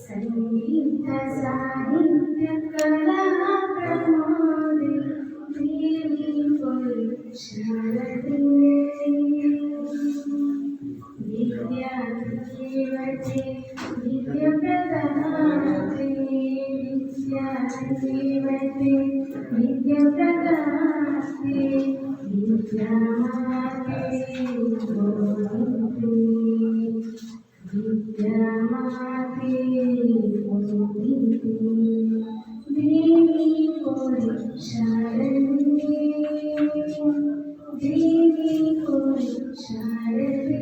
संगीत साहित्य कला प्रमोदे देवी शारदे विद्या देवते विद्या प्रदाते विद्या देवते विद्या प्रदाते विद्या माते विद्या माते देवी शारदे देवी शारदे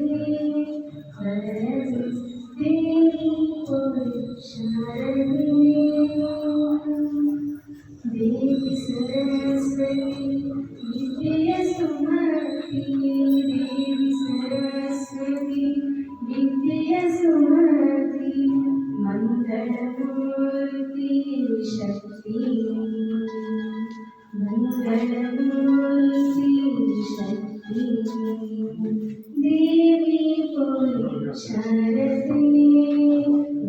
देवी शारदे देवी सरस्वती विद्या सुमति देवी सरस्वती विद्या सुमति मंगलमूर्ति शक्ति मंगलमूर्ति शक्ति देवी शारदे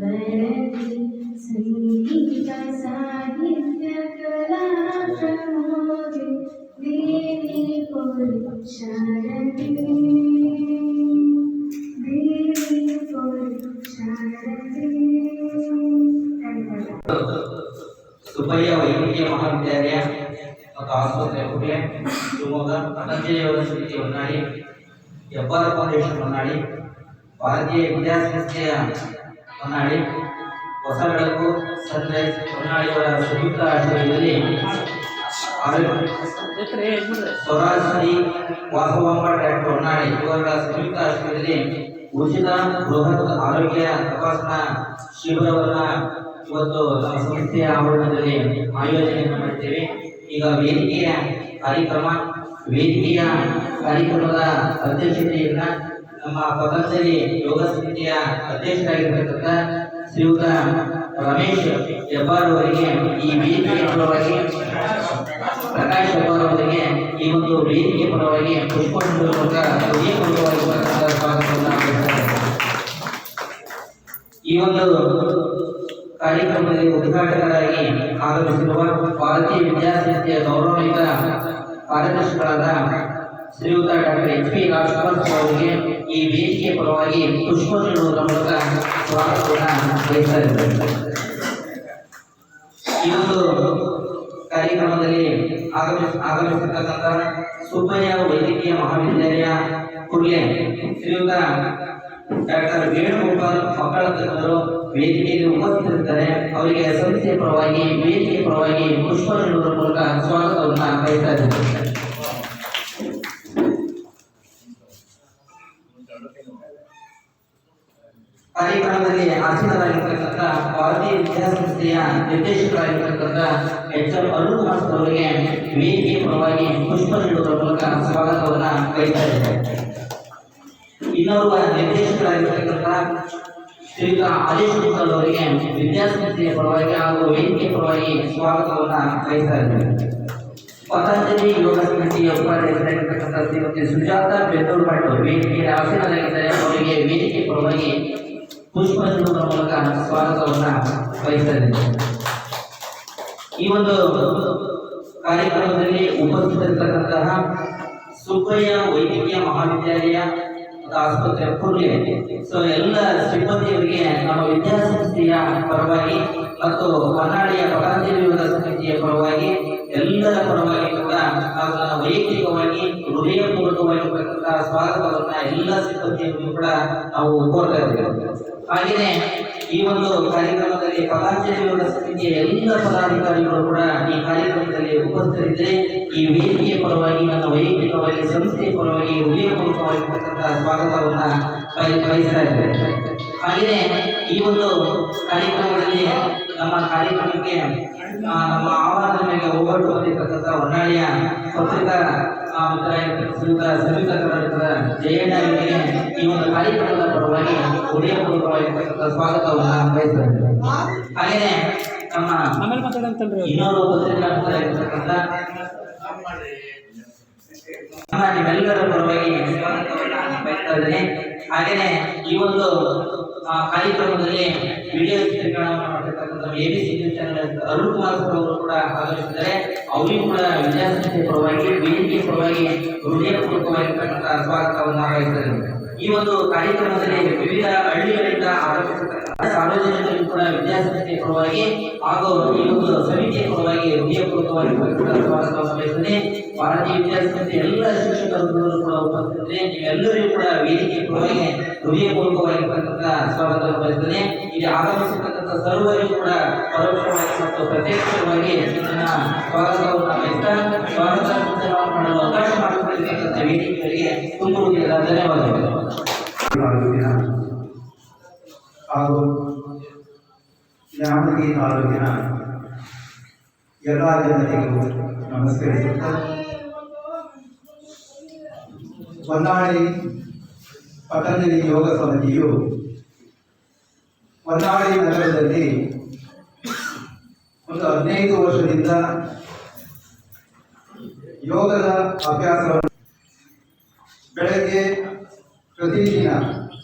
वरदे संगीत साहित्य कला प्रमोदे देवी शारदे देवी शारदे ಸುಬ್ಬಯ್ಯ ವೈದ್ಯಕೀಯ ಮಹಾವಿದ್ಯಾಲಯ ಮತ್ತು ಆಸ್ಪತ್ರೆ ಹುಬ್ಳಿ ಶಿವಮೊಗ್ಗ ಪತಂಜಲಿ ಯೋಗ ಸಮಿತಿ ಹೊನ್ನಾಳಿ ಹೆಬ್ಬಾರ ಫೌಂಡೇಶನ್ ಹೊನ್ನಾಳಿ ಭಾರತೀಯ ವಿದ್ಯಾಸಂಸ್ಥೆಯ ಹೊನ್ನಾಳಿ ಹೊಸ ಬೆಳಕು ಸನ್ರೈಸ್ ಹೊನ್ನಾಳಿಯವರ ಸಂಯುಕ್ತ ಆಶ್ರಯದಲ್ಲಿ ಸ್ವರಾಜ್ ವಾಸವಾಂಬ ಡಾಕ್ಟರ್ ಹೊನ್ನಾಳಿ ಇವರ ಸಂಯುಕ್ತ ಆಶ್ರಯದಲ್ಲಿ ಉಚಿತ ಬೃಹತ್ ಆರೋಗ್ಯ ತಪಾಸಣಾ ಶಿಬಿರವನ್ನ ಇವತ್ತು ನಮ್ಮ ಸಂಸ್ಥೆಯ ಆವರಣದಲ್ಲಿ ಆಯೋಜನೆಯನ್ನು ಮಾಡಿದ್ದೇವೆ. ಈಗ ವೇದಿಕೆಯ ಕಾರ್ಯಕ್ರಮದ ಅಧ್ಯಕ್ಷತೆಯನ್ನ ನಮ್ಮ ಪತಂಜಲಿ ಯೋಗ ಸಮಿತಿಯ ಅಧ್ಯಕ್ಷರಾಗಿರ್ತಕ್ಕಂಥ ಶ್ರೀಯುತ ರಮೇಶ್ ಹೆಬ್ಬಾರ್ ಅವರಿಗೆ ಈ ವೇದಿಕೆಯ ಪರವಾಗಿ ಪ್ರಕಾಶ್ ಹೆಬ್ಬಾರ್ ಅವರಿಗೆ ಈ ಒಂದು ವೇದಿಕೆ ಪರವಾಗಿ ಪುಷ್ಪಗಳು ಹೃದಯಪೂರ್ವಕವಾಗಿ ಸ್ವಾಗತವನ್ನು ಈ ಒಂದು ಕಾರ್ಯಕ್ರಮದಲ್ಲಿ ಉದ್ಘಾಟಕರಾಗಿ ಆಗಮಿಸಿರುವ ಭಾರತೀಯ ವಿದ್ಯಾಸಂಸ್ಥೆಯ ಗೌರವಾನ್ವಿತ ಕಾರ್ಯದರ್ಶಿಗಳಾದ ಶ್ರೀಯುತ ಡಾಕ್ಟರ್ HP ರಾಜ್ಕುಮಾರ್ ಅವರಿಗೆ ಈ ವೇದಿಕೆಯ ಪರವಾಗಿ ಪುಷ್ಪ ನೀಡುವುದರ ಮೂಲಕ ಸ್ವಾಗತವನ್ನು ಬಯಸಿದ್ದಾರೆ. ಈ ಒಂದು ಕಾರ್ಯಕ್ರಮದಲ್ಲಿ ಆಗಮಿಸಿರ್ತಕ್ಕಂಥ ಸುಬ್ಬಯ್ಯ ವೈದ್ಯಕೀಯ ಮಹಾವಿದ್ಯಾಲಯ ಹುಬ್ಳಿ ಶ್ರೀಯುತ ಡಾಕ್ಟರ್ ವೇಣುಗೋಪಾಲ್ ಮಕ್ಕಳ ತಜ್ಞರು ವೇದಿಕೆಯಲ್ಲಿ ಉಪಸ್ಥಿತರಿದ್ದಾರೆ. ಅವರಿಗೆ ಸಂಸ್ಥೆಯ ಪರವಾಗಿ ವೇದಿಕೆಯ ಪರವಾಗಿ ಪುಷ್ಪ ನೀಡುವುದರ ಮೂಲಕ ಸ್ವಾಗತವನ್ನು ಬಯಸ್ತಾ ಇದ್ದಾರೆ. ಕಾರ್ಯಕ್ರಮದಲ್ಲಿ ಆಸೀನರಾಗಿರ್ತಕ್ಕಂಥ ಭಾರತೀಯ ವಿದ್ಯಾಸಂಸ್ಥೆಯ ನಿರ್ದೇಶಕರಾಗಿರ್ತಕ್ಕಂಥ HM ಅರುಣ್ ಕುಮಾರ್ ಅವರಿಗೆ ವೇದಿಕೆಯ ಪರವಾಗಿ ಪುಷ್ಪ ನೀಡುವುದರ ಮೂಲಕ ಸ್ವಾಗತವನ್ನು ಬಯಸ್ತಾ ಇದ್ದಾರೆ. ಇನ್ನೋರ್ವ ನಿರ್ದೇಶಕರಾಗಿರ್ತಕ್ಕಂಥ ಶ್ರೀಯುತ ಆದೇಶ್ ಗುಪ್ತಲ್ ಅವರಿಗೆ ವಿದ್ಯಾಸಂಸ್ಥೆಯ ಪರವಾಗಿ ಹಾಗೂ ವೇದಿಕೆಯ ಪರವಾಗಿ ಸ್ವಾಗತವನ್ನು ಬಯಸ್ತಾ ಇದ್ದಾರೆ. ಪತಂಜಲಿ ಯೋಗ ಸಮಿತಿಯ ಉಪಾಧ್ಯಕ್ಷರಾಗಿರ್ತಕ್ಕಂಥ ಶ್ರೀಮತಿ ಸುಜಾತ ಬೆದ್ದೂರ್ ಭಟ್ ವೇದಿಕೆಯಲ್ಲಿ ಆಸೀನರಾಗಿದ್ದಾರೆ. ಅವರಿಗೆ ವೇದಿಕೆ ಪರವಾಗಿ ಪುಷ್ಪ ನೀಡುವುದರ ಮೂಲಕ ಸ್ವಾಗತವನ್ನು ಬಯಸ್ತಾ ಇದ್ದಾರೆ. ಈ ಒಂದು ಕಾರ್ಯಕ್ರಮದಲ್ಲಿ ಉಪಸ್ಥಿತರಿರ್ತಕ್ಕಂತಹ ಸುಬ್ಬಯ್ಯ ವೈದ್ಯಕೀಯ ಮಹಾವಿದ್ಯಾಲಯ ಆಸ್ಪತ್ರೆ ಹುಬ್ಳಿ ಎಲ್ಲ ಸಿಬ್ಬಂದಿಯವರಿಗೆ ನಮ್ಮ ವಿದ್ಯಾಸಂಸ್ಥೆಯ ಪರವಾಗಿ ಮತ್ತು ಹೊನ್ನಾಳಿಯ ಪತಂಜಲಿ ಯೋಗ ಸಮಿತಿಯ ಪರವಾಗಿ ಎಲ್ಲರ ಪರವಾಗಿ ಕೂಡ ನಾವು ವೈಯಕ್ತಿಕವಾಗಿ ಹೃದಯಪೂರ್ವಕವಾಗಿರ್ತಕ್ಕಂತಹ ಸ್ವಾಗತವನ್ನ ಎಲ್ಲ ಸಿಬ್ಬಂದಿಯವರಿಗೂ ಕೂಡ ನಾವು ಕೋರ್ತಾ ಇದ್ದೇವೆ. ಹಾಗೆಯೇ ಈ ಒಂದು ಕಾರ್ಯಕ್ರಮದಲ್ಲಿ ಪತಂಜಲಿ ಯೋಗ ಸಮಿತಿಯ ಎಲ್ಲ ಪದಾಧಿಕಾರಿಗಳು ಕೂಡ ಈ ಕಾರ್ಯಕ್ರಮದಲ್ಲಿ ಉಪಸ್ಥಿತರಿದ್ದರೆ ಈ ವೇದಿಕೆಯ ಪರವಾಗಿ ನನ್ನ ವೈಯಕ್ತಿಕವಾಗಿ ಸಂಸ್ಥೆಯ ಪರವಾಗಿ ಹೃದಯಪೂರ್ವಕವಾಗಿರ್ತಕ್ಕಂತಹ ಸ್ವಾಗತವನ್ನ ಬಯಸ್ತಾ ಇದ್ದೇವೆ. ಹಾಗೆಯೇ ಈ ಒಂದು ಕಾರ್ಯಕ್ರಮದಲ್ಲಿ ನಮ್ಮ ಕಾರ್ಯಕ್ರಮಕ್ಕೆ ನಮ್ಮ ಆಹ್ವಾನದ ಮೇಲೆ ಹೋಗಲು ಬಂದಿರತಕ್ಕಂಥ ಹೊನ್ನಾಳಿಯ ಪತ್ರಿಕಾ ಶ್ರೀಯುತ ಸಂಯುಕ್ತ ಕರ್ನಾಟಕದ ಜಯಣ್ಣ ಅವರಿಗೆ ಈ ಒಂದು ಕಾರ್ಯಕ್ರಮದ ಪರವಾಗಿ ಹೃದಯಪೂರ್ವಕವಾಗಿರ್ತಕ್ಕಂಥ ಸ್ವಾಗತವನ್ನು ಬಯಸ್ತಾ ಇದ್ದೇವೆ. ಹಾಗೆಯೇ ನಮ್ಮ ಇನ್ನೋರ್ವ ಪತ್ರಿಕಾ ನಿಮ್ಮೆಲ್ಲರ ಪರವಾಗಿ ಸ್ವಾಗತವನ್ನು ಬಯಸ್ತಾ ಇದ್ದೇನೆ. ಹಾಗೆಯೇ ಈ ಒಂದು ಕಾರ್ಯಕ್ರಮದಲ್ಲಿ ವಿಡಿಯೋ ಚಿತ್ರೀಕರಣವನ್ನು ಮಾಡತಕ್ಕಂಥ ABC news channel Arun Kumar sir ಅವರು ಕೂಡ ಆಗಮಿಸಿದ್ದಾರೆ. ಅವರಿಗೂ ಕೂಡ ವಿದ್ಯಾಸಂಸ್ಥೆ ಪರವಾಗಿ ವೇದಿಕೆ ಪರವಾಗಿ ಹೃದಯಪೂರ್ವಕವಾಗಿರ್ತಕ್ಕಂಥ ಸ್ವಾಗತವನ್ನು ಬಯಸ್ತಾರೆ. ಈ ಒಂದು ಕಾರ್ಯಕ್ರಮದಲ್ಲಿ ವಿವಿಧ ಹಳ್ಳಿಗಳಿಂದ ಆಗಮಿಸತಕ್ಕಂಥ ಸಾರ್ವಜನಿಕರಿಗೂ ಕೂಡ ವಿದ್ಯಾಸಂಸ್ಥೆ ಪರವಾಗಿ ಹಾಗೂ ಈ ಒಂದು ಸಮಿತಿಯ ಪರವಾಗಿ ಹೃದಯಪೂರ್ವಕವಾಗಿ ಸ್ವಾಗತವನ್ನು ಬಯಸ್ತದೆ. ಭಾರತೀಯ ವಿದ್ಯಾಸಂಸ್ಥೆ ಎಲ್ಲ ಶಿಕ್ಷಕರು ಕೂಡ ಉಪಸ್ಥಿತರಿದ್ದಾರೆ. ನೀವೆಲ್ಲರಿಗೂ ಕೂಡ ವೇದಿಕೆ ಪರವಾಗಿ ಹೃದಯಪೂರ್ವಕವಾಗಿರ್ತಕ್ಕಂಥ ಸ್ವಾಗತವನ್ನು ಬಯಸ್ತದೆ. ಇಲ್ಲಿ ಆಗಮಿಸತಕ್ಕಂಥ ಸರ್ವರಿಗೂ ಕೂಡ ಪರೋಕ್ಷವಾಗಿ ಮತ್ತು ಪ್ರತ್ಯಕ್ಷವಾಗಿ ನನ್ನ ಸ್ವಾಗತವನ್ನು ಬಯಸ್ತಾ ಸ್ವಾಗತ ಮಾಡಲು ಅವಕಾಶ ಮಾಡಿಕೊಟ್ಟಿರ್ತಕ್ಕಂಥ ವೇದಿಕೆಗಳಿಗೆ ತುಂಬ ಧನ್ಯವಾದಗಳು. ಹಾಗೂ ನ್ಯಾಮತಿ ತಾಲೂಕಿನ ಎಲ್ಲ ಜನರಿಗೂ ನಮಸ್ಕರಿಸುತ್ತಾ ಹೊನ್ನಾಳಿ ಪತಂಜಲಿ ಯೋಗ ಸಮಿತಿಯು ಹೊನ್ನಾಳಿ ನಗರದಲ್ಲಿ ಒಂದು 15 ವರ್ಷದಿಂದ ಯೋಗದ ಅಭ್ಯಾಸವನ್ನು ಬೆಳಗ್ಗೆ ಪ್ರತಿದಿನ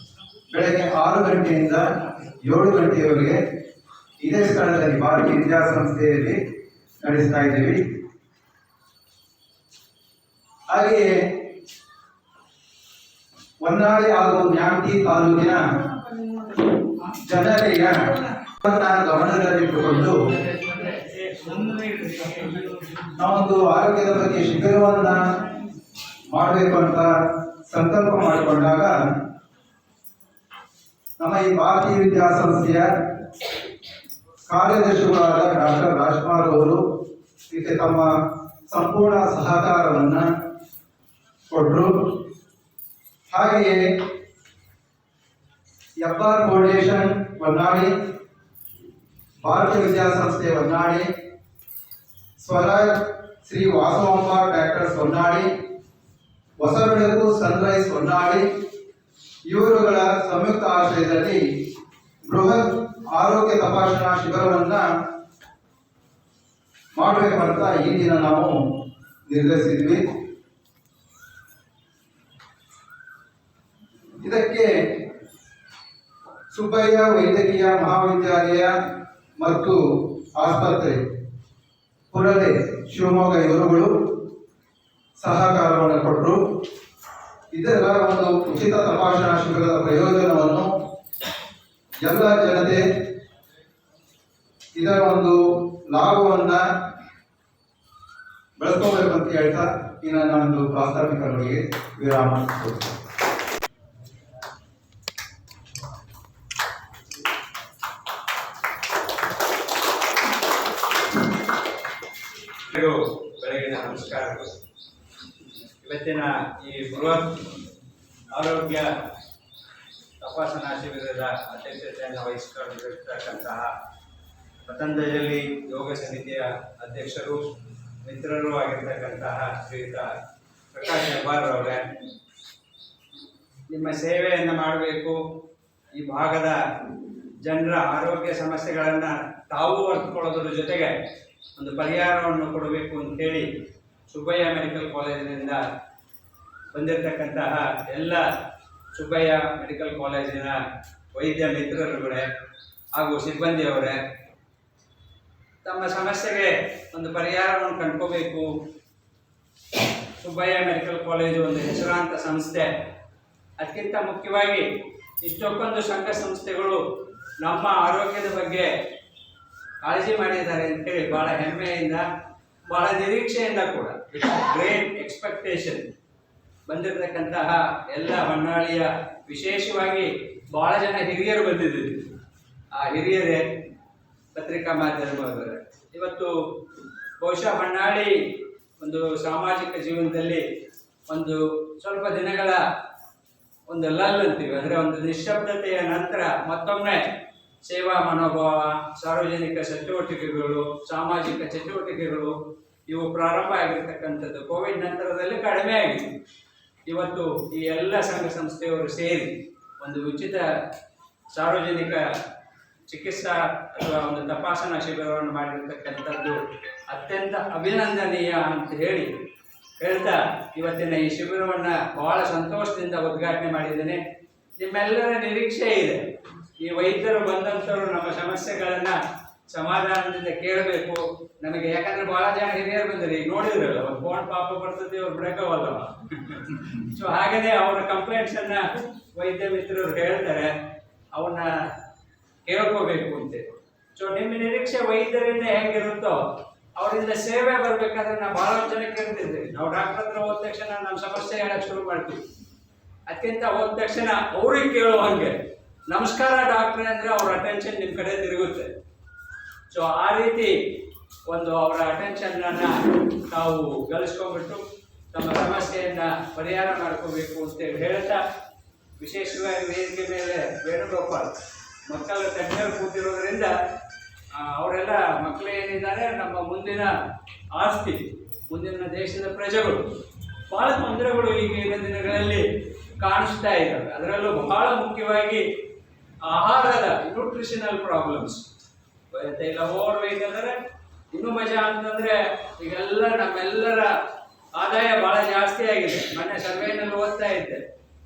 ಬೆಳಗ್ಗೆ 6 ಗಂಟೆಯಿಂದ 7 ಗಂಟೆಯವರೆಗೆ ಇದೇ ಸ್ಥಳದಲ್ಲಿ ಭಾರತೀಯ ವಿದ್ಯಾಸಂಸ್ಥೆಯಲ್ಲಿ ನಡೆಸ್ತಾ ಇದ್ದೀವಿ. ಹಾಗೆಯೇ ಹೊನ್ನಾಳಿ ಹಾಗೂ ನ್ಯಾಮತಿ ತಾಲೂಕಿನ ಜನತೆಯ ಗಮನದಲ್ಲಿಟ್ಟುಕೊಂಡು ನಾವೊಂದು ಆರೋಗ್ಯದ ಬಗ್ಗೆ ಶಿಬಿರವನ್ನ ಮಾಡಬೇಕು ಅಂತ ಸಂಕಲ್ಪ ಮಾಡಿಕೊಂಡಾಗ ನಮ್ಮ ಈ ಭಾರತೀಯ ವಿದ್ಯಾಸಂಸ್ಥೆಯ ಕಾರ್ಯದರ್ಶಿಗಳಾದ ಡಾಕ್ಟರ್ ರಾಜ್ಕುಮಾರ್ ಅವರು ಇದಕ್ಕೆ ತಮ್ಮ ಸಂಪೂರ್ಣ ಸಹಕಾರವನ್ನು ಕೊಟ್ಟರು. ಹಾಗೆಯೇ ಎಫ್ಆರ್ ಫೌಂಡೇಶನ್ ಹೊನ್ನಾಳಿ, ಭಾರತೀಯ ವಿದ್ಯಾಸಂಸ್ಥೆ ಹೊನ್ನಾಳಿ, ಸ್ವರಾಜ್ ಶ್ರೀ ವಾಸವಾಂಬ ಟ್ರ್ಯಾಕ್ಟರ್ಸ್ ಹೊನ್ನಾಳಿ, ಹೊಸ ಬೆಳಕು ಸನ್ರೈಸ್ ಹೊನ್ನಾಳಿ ಇವರುಗಳ ಸಂಯುಕ್ತ ಆಶ್ರಯದಲ್ಲಿ ಬೃಹತ್ ಆರೋಗ್ಯ ತಪಾಸಣಾ ಶಿಬಿರವನ್ನ ಮಾಡಬೇಕು ಅಂತ ಈ ದಿನ ನಾವು ನಿರ್ಧರಿಸಿದ್ವಿ. ಇದಕ್ಕೆ ಸುಬ್ಬಯ್ಯ ವೈದ್ಯಕೀಯ ಮಹಾವಿದ್ಯಾಲಯ ಮತ್ತು ಆಸ್ಪತ್ರೆ ಪುರದೆ ಶಿವಮೊಗ್ಗ ಇವರುಗಳು ಸಹಕಾರವನ್ನು ಕೊಟ್ಟರು. ಇದರ ಒಂದು ಉಚಿತ ತಪಾಸಣಾ ಶಿಬಿರದ ಪ್ರಯೋಜನವನ್ನು ಎಲ್ಲ ಜನತೆ ಇದರ ಒಂದು ಲಾಭವನ್ನ ಬಳಸ್ಕೋಬೇಕಂತ ಹೇಳ್ತಾ ಇನ್ನು ನಾನೊಂದು ಪ್ರಾಸ್ತಾವಿಕರಿಗೆ ವಿರಾಮ ಕೊಡ್ತೇನೆ. ಬೆಳಗಿನ ನಮಸ್ಕಾರಗಳು. ಇವತ್ತಿನ ಈ ಬೃಹತ್ ಆರೋಗ್ಯ ತಪಾಸಣಾ ಶಿಬಿರದ ಅಧ್ಯಕ್ಷತೆಯನ್ನು ವಹಿಸಿಕೊಂಡಿರತಕ್ಕಂತಹ ಪತಂಜಲಿ ಯೋಗ ಸಮಿತಿಯ ಅಧ್ಯಕ್ಷರು ಮಿತ್ರರು ಆಗಿರ್ತಕ್ಕಂತಹ ಶ್ರೀಯುತ ಪ್ರಕಾಶ್ ಹೆಬ್ಬಾರ್ ಅವರೇ, ನಿಮ್ಮ ಸೇವೆಯನ್ನು ಮಾಡಬೇಕು, ಈ ಭಾಗದ ಜನರ ಆರೋಗ್ಯ ಸಮಸ್ಯೆಗಳನ್ನು ತಾವು ಅರ್ಥಕೊಳ್ಳೋದ್ರ ಜೊತೆಗೆ ಒಂದು ಪರಿಹಾರವನ್ನು ಕೊಡಬೇಕು ಅಂತೇಳಿ ಸುಬ್ಬಯ್ಯ ಮೆಡಿಕಲ್ ಕಾಲೇಜಿನಿಂದ ಬಂದಿರತಕ್ಕಂತಹ ಎಲ್ಲ ಸುಬ್ಬಯ್ಯ ಮೆಡಿಕಲ್ ಕಾಲೇಜಿನ ವೈದ್ಯ ಮಿತ್ರರುಗಳೇ ಹಾಗೂ ಸಿಬ್ಬಂದಿಯವರೇ, ತಮ್ಮ ಸಮಸ್ಯೆಗೆ ಒಂದು ಪರಿಹಾರವನ್ನು ಕಂಡ್ಕೋಬೇಕು. ಸುಬ್ಬಯ್ಯ ಮೆಡಿಕಲ್ ಕಾಲೇಜು ಒಂದು ಹೆಸರಾಂತ ಸಂಸ್ಥೆ. ಅದಕ್ಕಿಂತ ಮುಖ್ಯವಾಗಿ ಇಷ್ಟೊಂದು ಸಂಘ ಸಂಸ್ಥೆಗಳು ನಮ್ಮ ಆರೋಗ್ಯದ ಬಗ್ಗೆ ಕಾಳಜಿ ಮಾಡಿದ್ದಾರೆ ಅಂತೇಳಿ ಭಾಳ ಹೆಮ್ಮೆಯಿಂದ, ಭಾಳ ನಿರೀಕ್ಷೆಯಿಂದ ಕೂಡ ಗ್ರೇಟ್ ಎಕ್ಸ್ಪೆಕ್ಟೇಷನ್ ಬಂದಿರತಕ್ಕಂತಹ ಎಲ್ಲ ಹೊನ್ನಾಳಿಯ, ವಿಶೇಷವಾಗಿ ಭಾಳ ಜನ ಹಿರಿಯರು ಬಂದಿದ್ದೀವಿ. ಆ ಹಿರಿಯರೇ ಪತ್ರಿಕಾ ಮಾಧ್ಯಮದವರೇ, ಇವತ್ತು ಬಹುಶಃ ಹೊನ್ನಾಳಿ ಒಂದು ಸಾಮಾಜಿಕ ಜೀವನದಲ್ಲಿ ಒಂದು ಸ್ವಲ್ಪ ದಿನಗಳ ಒಂದು ಲಲ್ ಅಂತೀವಿ, ಅಂದರೆ ಒಂದು ನಿಶ್ಶಬ್ದತೆಯ ನಂತರ ಮತ್ತೊಮ್ಮೆ ಸೇವಾ ಮನೋಭಾವ, ಸಾರ್ವಜನಿಕ ಚಟುವಟಿಕೆಗಳು, ಸಾಮಾಜಿಕ ಚಟುವಟಿಕೆಗಳು ಇವು ಪ್ರಾರಂಭ ಆಗಿರ್ತಕ್ಕಂಥದ್ದು ಕೋವಿಡ್ ನಂತರದಲ್ಲಿ ಕಡಿಮೆ ಆಗಿದೆ. ಇವತ್ತು ಈ ಎಲ್ಲ ಸಂಘ ಸಂಸ್ಥೆಯವರು ಸೇರಿ ಒಂದು ಉಚಿತ ಸಾರ್ವಜನಿಕ ಚಿಕಿತ್ಸಾ ಅಥವಾ ಒಂದು ತಪಾಸಣಾ ಶಿಬಿರವನ್ನು ಮಾಡಿರ್ತಕ್ಕಂಥದ್ದು ಅತ್ಯಂತ ಅಭಿನಂದನೀಯ ಅಂತ ಹೇಳ್ತಾ ಇವತ್ತಿನ ಈ ಶಿಬಿರವನ್ನು ಬಹಳ ಸಂತೋಷದಿಂದ ಉದ್ಘಾಟನೆ ಮಾಡಿದ್ದೇನೆ. ನಿಮ್ಮೆಲ್ಲರ ನಿರೀಕ್ಷೆ ಇದೆ, ಈ ವೈದ್ಯರು ಬಂದಂಥವ್ರು ನಮ್ಮ ಸಮಸ್ಯೆಗಳನ್ನು ಸಮಾಧಾನದಿಂದ ಕೇಳಬೇಕು ನಮಗೆ. ಯಾಕಂದ್ರೆ ಬಹಳ ಜನ ಹಿರಿಯರು ಬಂದರೆ ಈಗ ನೋಡಿದ್ರಲ್ಲ, ಒಂದು ಫೋನ್ ಪಾಪ ಬರ್ತದೆ, ಅವ್ರು ಬ್ರೇಕವಲ್ಲವ. ಸೊ ಹಾಗೆಯೇ ಅವರ ಕಂಪ್ಲೇಂಟ್ಸನ್ನು ವೈದ್ಯ ಮಿತ್ರರು ಹೇಳ್ತಾರೆ, ಅವನ್ನ ಕೇಳ್ಕೋಬೇಕು ಅಂತೇಳಿ. ಸೊ ನಿಮ್ಮ ನಿರೀಕ್ಷೆ ವೈದ್ಯರಿಂದ ಹೆಂಗಿರುತ್ತೋ ಅವರಿಂದ ಸೇವೆ ಬರ್ಬೇಕಾದ್ರೆ ನಾವು ಬಹಳ ಜನ ಕೇಳ್ತಿದ್ದೀವಿ. ನಾವು ಡಾಕ್ಟರ್ ಹತ್ರ ಹೋದ ತಕ್ಷಣ ನಮ್ಮ ಸಮಸ್ಯೆ ಹೇಳಕ್ ಶುರು ಮಾಡ್ತೀವಿ. ಅದಕ್ಕಿಂತ ಹೋದ ತಕ್ಷಣ ಅವ್ರಿಗೆ ಕೇಳುವಂಗೆ ನಮಸ್ಕಾರ ಡಾಕ್ಟ್ರೆ ಅಂದ್ರೆ ಅವ್ರ ಅಟೆನ್ಷನ್ ನಿಮ್ಮ ಕಡೆ ತಿರುಗುತ್ತೆ. ಸೊ ಆ ರೀತಿ ಒಂದು ಅವರ ಅಟೆನ್ಷನ್ನನ್ನು ತಾವು ಗಳಿಸ್ಕೊಂಡ್ಬಿಟ್ಟು ತಮ್ಮ ಸಮಸ್ಯೆಯನ್ನ ಪರಿಹಾರ ಮಾಡ್ಕೋಬೇಕು ಅಂತೇಳಿ ಹೇಳ್ತಾ, ವಿಶೇಷವಾಗಿ ವೇದಿಕೆ ಮೇಲೆ ವೇಣುಗೋಪಾಲ್ ಮಕ್ಕಳ ತಜ್ಞರು ಕೂತಿರೋದ್ರಿಂದ ಅವರೆಲ್ಲ ಮಕ್ಕಳೇನಿದ್ದಾರೆ ನಮ್ಮ ಮುಂದಿನ ಆಸ್ತಿ, ಮುಂದಿನ ದೇಶದ ಪ್ರಜೆಗಳು. ಬಹಳ ತೊಂದರೆಗಳು ಈಗಿನ ದಿನಗಳಲ್ಲಿ ಕಾಣಿಸ್ತಾ ಇದ್ದಾವೆ. ಅದರಲ್ಲೂ ಬಹಳ ಮುಖ್ಯವಾಗಿ ಆಹಾರದ ನ್ಯೂಟ್ರಿಷನಲ್ ಪ್ರಾಬ್ಲಮ್ಸ್. ಇಲ್ಲ ಓವರ್ ವೆಯ್ಟ್ ಅಂದರೆ ಇನ್ನೂ ಮಜಾ ಅಂತಂದ್ರೆ ಈಗೆಲ್ಲ ನಮ್ಮೆಲ್ಲರ ಆದಾಯ ಬಹಳ ಜಾಸ್ತಿ ಆಗಿದೆ. ಮೊನ್ನೆ ಸರ್ವೇನಲ್ಲಿ ಓದ್ತಾ ಇದ್ದೆ,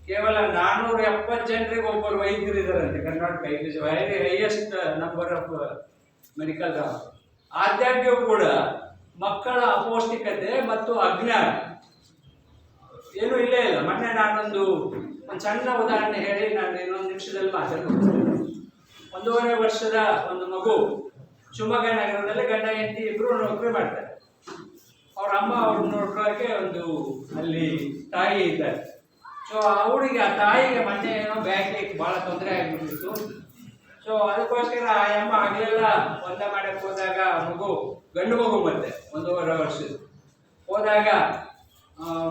ಕೇವಲ 470 ಜನರಿಗೆ ಒಬ್ಬರು ವೈದ್ಯರು ಇದ್ದಾರಂತೆ Karnataka. It is very highest number of medical doctor. ಆದಾಗ್ಯೂ ಕೂಡ ಮಕ್ಕಳ ಅಪೌಷ್ಟಿಕತೆ ಮತ್ತು ಅಜ್ಞಾನ ಏನೂ ಇಲ್ಲೇ ಇಲ್ಲ. ಮೊನ್ನೆ ನಾನೊಂದು ಸಣ್ಣ ಉದಾಹರಣೆ ಹೇಳಿ ನಾನು ಇನ್ನೊಂದು ನಿಮಿಷದಲ್ಲಿ ಮಾತಾಡ್ತೀನಿ. 1.5 ವರ್ಷದ ಒಂದು ಮಗು ಶಿವಮೊಗ್ಗ ನಗರದಲ್ಲಿ ಗಂಡ ಹೆಂಡತಿ ಇಬ್ರು ನೌಕರಿ ಮಾಡ್ತಾರೆ. ಅವ್ರ ಅಮ್ಮ ಅವ್ರನ್ನ ನೋಡ್ಕೊಳ್ಳೋಕೆ ಒಂದು ಅಲ್ಲಿ ತಾಯಿ ಇದ್ದಾರೆ. ಸೊ ಅವಳಿಗೆ ಆ ತಾಯಿಗೆ ಮೊನ್ನೆ ಏನೋ ಬ್ಯಾಗ್ಲಿಕ್ಕೆ ಭಾಳ ತೊಂದರೆ ಆಗಿಬಿಟ್ಟಿತ್ತು. ಸೊ ಅದಕ್ಕೋಸ್ಕರ ಆ ಅಮ್ಮ ಆಗಲೆಲ್ಲ ಒಂದ ಮಾಡಕ್ಕೆ ಹೋದಾಗ ಮಗು ಗಂಡು ಮಗು ಮತ್ತೆ 1.5 ವರ್ಷದ ಹೋದಾಗ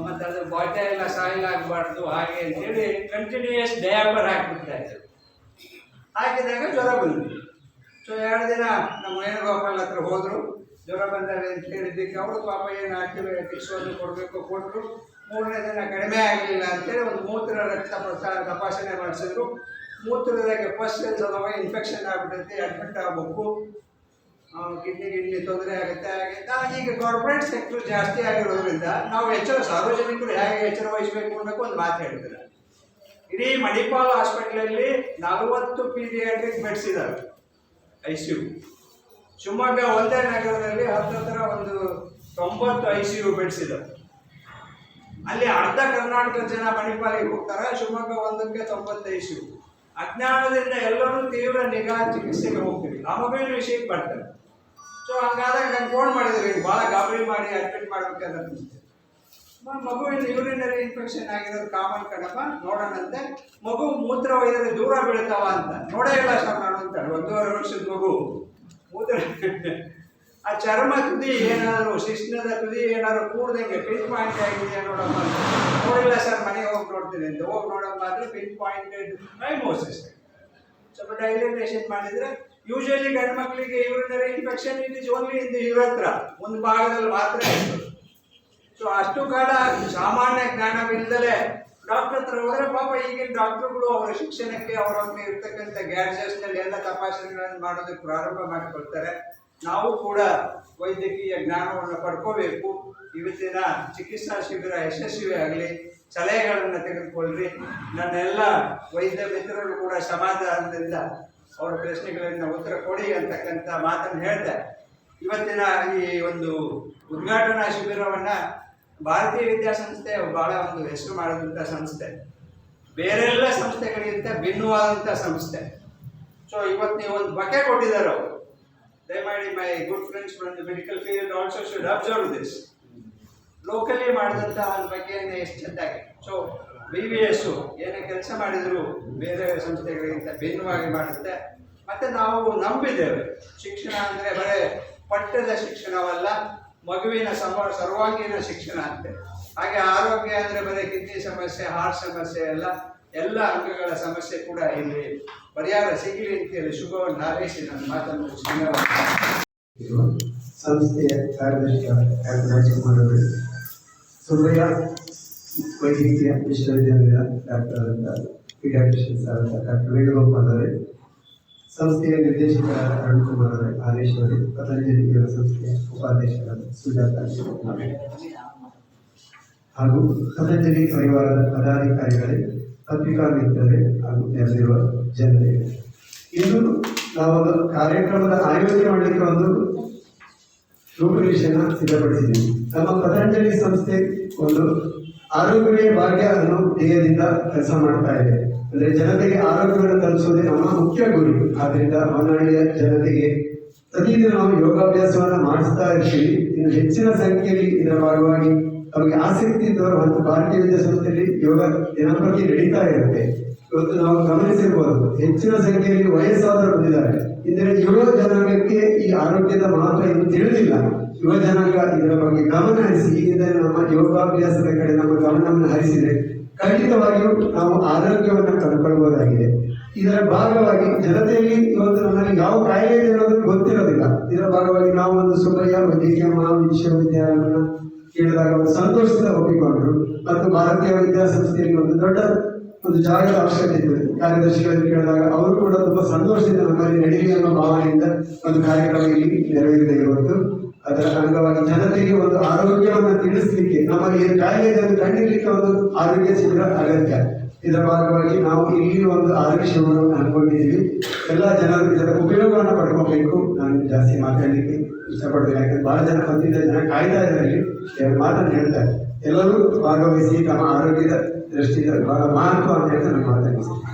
ಮತ್ತು ಅದು ಬಾಯ್ತಾ ಎಲ್ಲ ಸಾಯಿಲಾಗಬಾರ್ದು ಹಾಗೆ ಅಂತೇಳಿ ಕಂಟಿನ್ಯೂಯಸ್ ಡಯಾಪರ್ ಹಾಕ್ಬಿಡ್ತಾ ಇದ್ರು. ಹಾಕಿದಾಗ ಜ್ವರ ಬಂತು. ಸೊ 2 ದಿನ ನಮ್ಮ ವೇಣುಗೋಪಾಲ್ ಹತ್ರ ಹೋದರು. ಜ್ವರ ಬಂದಾಗ ಅಂತ ಹೇಳಿದ್ದಕ್ಕೆ ಅವರು ಪಾಪ ಏನು ಆಂಟಿಬಯೋಟಿಕ್ಸ್ ಒಂದು ಕೊಟ್ಟರು. 3ನೇ ದಿನ ಕಡಿಮೆ ಆಗಲಿಲ್ಲ ಅಂತೇಳಿ ಒಂದು ಮೂತ್ರ ರಕ್ತ ತಪಾಸಣೆ ಮಾಡಿಸಿದ್ರು. ಮೂತ್ರದಾಗೆ ಫಸ್ಟ್ ಇನ್ಫೆಕ್ಷನ್ ಆಗ್ಬಿಡುತ್ತೆ, ಅಡ್ಮಿಟ್ ಆಗಬೇಕು, ಕಿಡ್ನಿ ತೊಂದರೆ ಆಗುತ್ತೆ. ಈಗ ಕಾರ್ಪೊರೇಟ್ ಸೆಕ್ಟರ್ ಜಾಸ್ತಿ ಆಗಿರೋದ್ರಿಂದ ನಾವು ಸಾರ್ವಜನಿಕರು ಹೇಗೆ ಎಚ್ಚರ ವಹಿಸಬೇಕು ಅನ್ನೋಕೆ ಒಂದು ಮಾತು ಹೇಳ್ತಾರೆ. ಇಡೀ ಮಣಿಪಾಲ್ ಹಾಸ್ಪಿಟಲಲ್ಲಿ 40 ಪೀಡಿಯಾಟ್ರಿಕ್ ಬೆಡ್ಸ್ ಇದ್ದಾವೆ ICU. ಶಿವಮೊಗ್ಗ ಒಂದೇ ನಗರದಲ್ಲಿ ಹತ್ತಿರ ಒಂದು 90 ICU ಬೆಡ್ಸ್ ಇದ್ದಾವೆ. ಅಲ್ಲಿ ಅರ್ಧ ಕರ್ನಾಟಕದ ಜನ ಮಣಿಪಾಲಿಗೆ ಹೋಗ್ತಾರೆ, ಶಿವಮೊಗ್ಗ ಒಂದಕ್ಕೆ 90 ICU. ಅಜ್ಞಾನದಿಂದ ಎಲ್ಲರೂ ತೀವ್ರ ನಿಗಾ ಚಿಕಿತ್ಸೆಗೆ ಹೋಗ್ತೀವಿ, ನಮಗೇನು ವಿಷಯಕ್ಕೆ ಬರ್ತಾರೆ. ಸೊ ಹಂಗಾದಾಗ ನಂಗೆ ಫೋನ್ ಮಾಡಿದ್ರು, ಭಾಳ ಗಾಬರಿ ಮಾಡಿ ಅಡ್ಮಿಟ್ ಮಾಡ್ಬೇಕಂತ. ಮಗುವಿನ ಯೂರಿನರಿ ಇನ್ಫೆಕ್ಷನ್ ಆಗಿರೋದು ಕಾಮನ್ ಕಣಪ್ಪ, ನೋಡೋಣಂತೆ. ಮಗು ಮೂತ್ರ ಒಯ್ದರೆ ದೂರ ಬೀಳ್ತಾವ ಅಂತ ನೋಡೇ ಇಲ್ಲ ಸರ್ ನಾನು ಅಂತಾಳೆ. 1.5 ವರ್ಷದ ಮಗು ಮೂತ್ರ ಆ ಚರ್ಮ ತುದಿ ಏನಾದರೂ ಶಿಶ್ನದ ತುದಿ ಏನಾದ್ರು ಕೂಡ್ದಂಗೆ ಪಿನ್ ಪಾಯಿಂಟ್ ಆಗಿದೆಯಾ ನೋಡಮ್ಮ. ನೋಡಿಲ್ಲ ಸರ್, ಮನೆಗೆ ಹೋಗಿ ನೋಡ್ತೀನಿ ಅಂತ ಹೋಗಿ ನೋಡಮ್ಮ ಅಂದರೆ ಪಿನ್ ಪಾಯಿಂಟೆಡ್ ಮೈಮೋಸಿಸ್. ಸ್ವಲ್ಪ ಡೈಲೇಟೇಷನ್ ಮಾಡಿದರೆ ಯೂಶಲಿ ಗಂಡು ಮಕ್ಕಳಿಗೆ urinary infection it is only in the urethra, ಒಂದು ಭಾಗದಲ್ಲಿ ಮಾತ್ರ ಇರ್ತದೆ. ಸೊ ಅಷ್ಟು ಕಾಲ ಸಾಮಾನ್ಯ ಜ್ಞಾನವಿಲ್ಲದಲೇ ಡಾಕ್ಟರ್ ಹತ್ರ ಹೋದರೆ ಪಾಪ ಈಗಿನ ಡಾಕ್ಟರ್ಗಳು ಅವರ ಶಿಕ್ಷಣಕ್ಕೆ ಅವರೊಂದಿಗೆ ಇರ್ತಕ್ಕಂಥ ಗ್ಯಾಡ್ಜೆಟ್ಸ್ನಲ್ಲಿ ಎಲ್ಲ ತಪಾಸಣೆಗಳನ್ನು ಮಾಡೋದಕ್ಕೆ ಪ್ರಾರಂಭ ಮಾಡಿಕೊಳ್ತಾರೆ. ನಾವು ಕೂಡ ವೈದ್ಯಕೀಯ ಜ್ಞಾನವನ್ನು ಪಡ್ಕೋಬೇಕು. ಇವತ್ತಿನ ಚಿಕಿತ್ಸಾ ಶಿಬಿರ ಯಶಸ್ವಿಯಾಗಲಿ, ಸಲಹೆಗಳನ್ನು ತೆಗೆದುಕೊಳ್ಳ್ರಿ. ನನ್ನೆಲ್ಲ ವೈದ್ಯ ಮಿತ್ರರು ಕೂಡ ಸಮಾಧಾನದಿಂದ ಅವರ ಪ್ರಶ್ನೆಗಳನ್ನು ಉತ್ತರ ಕೊಡಿ ಅಂತಕ್ಕಂಥ ಮಾತನ್ನು ಹೇಳ್ತಾ, ಇವತ್ತಿನ ಈ ಒಂದು ಉದ್ಘಾಟನಾ ಶಿಬಿರವನ್ನು ಭಾರತೀಯ ವಿದ್ಯಾಸಂಸ್ಥೆ ಬಹಳ ಒಂದು ಹೆಸರು ಮಾಡಿದಂಥ ಸಂಸ್ಥೆ, ಬೇರೆಲ್ಲ ಸಂಸ್ಥೆಗಳಿಗಿಂತ ಭಿನ್ನವಾದಂಥ ಸಂಸ್ಥೆ. ಸೊ ಇವತ್ತು ನೀವು ಒಂದು ಬಗೆ ಕೊಟ್ಟಿದ್ದಾರೆ ಅವರು. ದಯಮಾಡಿ my good friends from the medical field also should observe this. Locally ಮಾಡಿದಂಥ ಒಂದು ಬಗೆಯನ್ನು ಎಷ್ಟು ಚೆಂದಾಗಿ. ಸೊ BVS ಏನೇ ಕೆಲಸ ಮಾಡಿದ್ರು ಬೇರೆ ಸಂಸ್ಥೆಗಳಿಗಿಂತ ಭಿನ್ನವಾಗಿ ಮಾಡುತ್ತೆ. ಮತ್ತು ನಾವು ನಂಬಿದ್ದೇವೆ ಶಿಕ್ಷಣ ಅಂದರೆ ಬರೀ ಪಠ್ಯದ ಶಿಕ್ಷಣವಲ್ಲ, ಮಗುವಿನ ಸರ್ವಾಂಗೀಣ ಶಿಕ್ಷಣ ಅಂತೆ. ಹಾಗೆ ಆರೋಗ್ಯ ಅಂದರೆ ಬರೀ ಕಿಡ್ನಿ ಸಮಸ್ಯೆ, ಹಾರ್ಟ್ ಸಮಸ್ಯೆ ಅಲ್ಲ, ಎಲ್ಲ ಅಂಗಗಳ ಸಮಸ್ಯೆ ಕೂಡ ಇಲ್ಲಿ ಪರಿಹಾರ ಸಿಗಲಿ ಅಂತೇಳಿ ಶುಭವನ್ನು ಹಾರೈಸಿ ನನ್ನ ಮಾತನ್ನು ಸಂಸ್ಥೆಯ ಕಾರ್ಯದರ್ಶಿ ಡಾಕ್ಟರ್ ರಾಜಕುಮಾರ್ ಅವರು, ಸುಬ್ಬಯ್ಯ ವೈದ್ಯಕೀಯ ವಿಶ್ವವಿದ್ಯಾಲಯದ ಡಾಕ್ಟರ್ ಪೀಡಿಯಾಟ್ರಿಷಿಯನ್ಸ್ ಆದಂಥ ಡಾಕ್ಟರ್ ವೇಣುಗೋಪಾಲ್ ಅವರೇ, ಸಂಸ್ಥೆಯ ನಿರ್ದೇಶಕರಾದ ಅರುಣ್ ಕುಮಾರ್ ಅವರೇ, ಆದೇಶ್ ಅವರೇ, ಪತಂಜಲಿ ಯೋಗ ಸಂಸ್ಥೆಯ ಉಪಾಧ್ಯಕ್ಷರಾದ ಸುಜಾತ ಹಾಗೂ ಪತಂಜಲಿ ಪರಿವಾರದ ಪದಾಧಿಕಾರಿಗಳೇ, ಪತ್ರಿಕಾ ಮಿತ್ರರೇ ಹಾಗೂ ನೆರೆದಿರುವ ಜನರೇ, ಇಂದು ನಾವೊಂದು ಕಾರ್ಯಕ್ರಮದ ಆಯೋಜನೆ ಮಾಡಲಿಕ್ಕೆ ಒಂದು ರೂಪುರೇಷೆಯನ್ನು ಸಿದ್ಧಪಡಿಸಿದ್ದೀವಿ. ನಮ್ಮ ಪತಂಜಲಿ ಸಂಸ್ಥೆ ಒಂದು ಆರೋಗ್ಯವೇ ಭಾಗ್ಯ ಅನ್ನೋ ಧ್ಯೇಯದಿಂದ ಕೆಲಸ ಮಾಡ್ತಾ ಇದೆ. ಅಂದ್ರೆ ಜನತೆಗೆ ಆರೋಗ್ಯವನ್ನು ತಲುಪಿಸುವುದೇ ನಮ್ಮ ಮುಖ್ಯ ಗುರಿ. ಆದ್ರಿಂದ ಹೊನ್ನಾಳಿಯ ಜನತೆಗೆ ಪ್ರತಿದಿನ ನಾವು ಯೋಗಾಭ್ಯಾಸವನ್ನು ಮಾಡಿಸ್ತಾ ಇರ್ತೀವಿ. ಇನ್ನು ಹೆಚ್ಚಿನ ಸಂಖ್ಯೆಯಲ್ಲಿ ಇದರ ಭಾಗವಾಗಿ ಅವರಿಗೆ ಆಸಕ್ತಿ ಇದ್ದವರು ಮತ್ತು ಭಾರತೀಯ ವಿದ್ಯಾಸಂಸ್ಥೆಯಲ್ಲಿ ಯೋಗ ದಿನಂಪ್ರತಿ ನಡೀತಾ ಇರುತ್ತೆ. ಇವತ್ತು ನಾವು ಗಮನಿಸಿರ್ಬೋದು, ಹೆಚ್ಚಿನ ಸಂಖ್ಯೆಯಲ್ಲಿ ವಯಸ್ಸಾದರು ಬಂದಿದ್ದಾರೆ. ಇಂದಿನ ಯುವ ಜನಾಂಗಕ್ಕೆ ಈ ಆರೋಗ್ಯದ ಮಹತ್ವ ಇನ್ನು ತಿಳಿದಿಲ್ಲ. ಯುವ ಜನಾಂಗ ಇದರ ಬಗ್ಗೆ ಗಮನ ಹರಿಸಿ ಈಗಿಂದ ನಮ್ಮ ಯೋಗಾಭ್ಯಾಸದ ಕಡೆ ನಮ್ಮ ಗಮನವನ್ನು ಹರಿಸಿದರೆ ಖಂಡಿತವಾಗಿಯೂ ನಾವು ಆರೋಗ್ಯವನ್ನು ಕಂಡುಕೊಳ್ಳಬಹುದಾಗಿದೆ. ಇದರ ಭಾಗವಾಗಿ ಜನತೆಯಲ್ಲಿ ಇವತ್ತು ನಮ್ಮಲ್ಲಿ ಯಾವ ಕಾಯಿಲೆ ಇದೆ ಅನ್ನೋದು ಗೊತ್ತಿರೋದಿಲ್ಲ. ಇದರ ಭಾಗವಾಗಿ ನಾವು ಒಂದು ಸುಬ್ಬಯ್ಯ ವೈದ್ಯಕೀಯ ಮಹಾವಿಶ್ವವಿದ್ಯಾಲಯವನ್ನು ಕೇಳಿದಾಗ ಒಂದು ಸಂತೋಷದಿಂದ ಒಪ್ಪಿಕೊಂಡ್ರು. ಮತ್ತು ಭಾರತೀಯ ವಿದ್ಯಾಸಂಸ್ಥೆಯಲ್ಲಿ ಒಂದು ದೊಡ್ಡ ಒಂದು ಜಾಗದ ಅವಶ್ಯಕತೆ ಇದೆ. ಕಾರ್ಯದರ್ಶಿಗಳನ್ನು ಕೇಳಿದಾಗ ಅವರು ಕೂಡ ತುಂಬಾ ಸಂತೋಷದಿಂದ ನಮ್ಮಲ್ಲಿ ನಡೆಯಲಿ ಅನ್ನೋ ಭಾವನೆಯಿಂದ ಒಂದು ಕಾರ್ಯಕ್ರಮ ಇಲ್ಲಿ ನೆರವೇರಿದೆ. ಇವತ್ತು ಅದರ ಅಂಗವಾಗಿ ಜನತೆಗೆ ಒಂದು ಆರೋಗ್ಯವನ್ನು ತಿಳಿಸಲಿಕ್ಕೆ, ನಮ್ಮಲ್ಲಿ ಕಾಯಿಲೆಯನ್ನು ಕಂಡಿಡ್ಲಿಕ್ಕೆ ಒಂದು ಆರೋಗ್ಯ ಶಿಬಿರ ಅಗತ್ಯ. ಇದರ ಭಾಗವಾಗಿ ನಾವು ಇಲ್ಲಿ ಒಂದು ಆರೋಗ್ಯ ಶಿಬಿರವನ್ನು ಅನ್ಕೊಂಡಿದ್ದೀವಿ. ಎಲ್ಲ ಜನರು ಇದರ ಉಪಯೋಗವನ್ನು ಪಡ್ಕೋಬೇಕು. ನಾನು ಜಾಸ್ತಿ ಮಾತಾಡಲಿಕ್ಕೆ ಇಷ್ಟಪಡ್ತೀನಿ, ಯಾಕಂದ್ರೆ ಬಹಳ ಜನ ಬಂದಿದ್ದ ಜನ ಕಾಯ್ತಾ ಇದ್ದಾರೆ, ಎರಡು ಮಾತನ್ನು ಹೇಳ್ತಾರೆ. ಎಲ್ಲರೂ ಭಾಗವಹಿಸಿ ತಮ್ಮ ಆರೋಗ್ಯದ ದೃಷ್ಟಿಯಿಂದ ಬಹಳ ಮಹತ್ವ ಅಂತ ಹೇಳ್ತಾ ನಾನು ಮಾತಾಡಿಸ್ತೀನಿ.